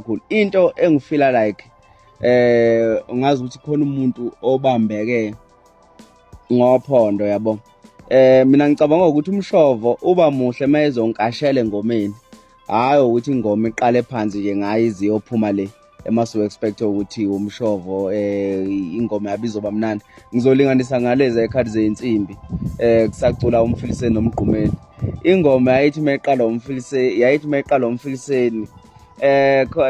kakhulu. Into engifila like ungazi ukuthi khona umuntu obambeke ngophondo yabo. Mina ngicabanga ukuthi umshovo uba muhle mayezonkashela engomeni, hayi ukuthi ingoma iqale phansi nje ngayo iziyophuma le emasu expect ukuthi umshovo ingoma yabi izoba mnandi. Ngizolinganisa ngalezi ekhadi zeinsimbi kusacula umfiliseni nomgqumeni. Ingoma yayithi mayiqala umfiliseni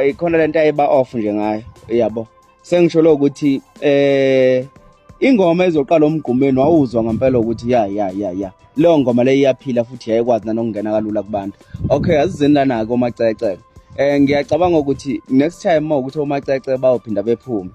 ikhona lento ayiba off nje ngayo yabo. Sengisho lo ukuthi ingoma ezoqala umgqumeni wawuzwa ngempela ukuthi ya leyo ngoma le iyaphila futhi yayikwazi nanokungena kalula kubantu. Okay, asizeni lana ke omacece. Ngiyacabanga ukuthi next time mawukuthi omacece bayophinda bephume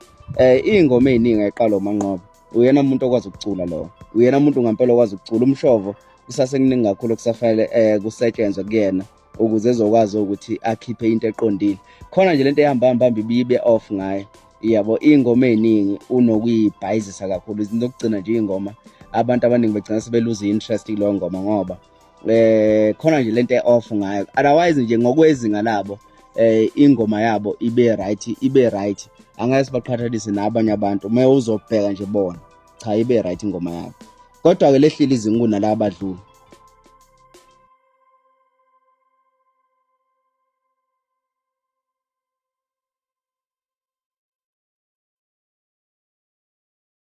ingoma eziningi ayiqala uManqoba. Uyena umuntu okwazi ukucula lo. Uyena umuntu ngempela okwazi ukucula. Umshovo usasekuningi kakhulu kusafanele kusetshenzwe kuyena ukuze ezokwazi ukuthi akhiphe into eqondile. Khona nje lento ehamba ibibe off ngayo. Yabo ingoma eziningi unokuyibhayizisa kakhulu. Izinto zokugcina nje ingoma abantu abaningi begcina sebeluza interest kuleyo ngoma ngoba khona nje lento off ngayo. Otherwise nje ngokwezinga labo ingoma yabo ibe right. Angeke sibaqhathanise nabanye abantu. Uma uzobheka nje bona cha ibe right ingoma yabo. Kodwa ke lehlile izingu nalabo abadlula.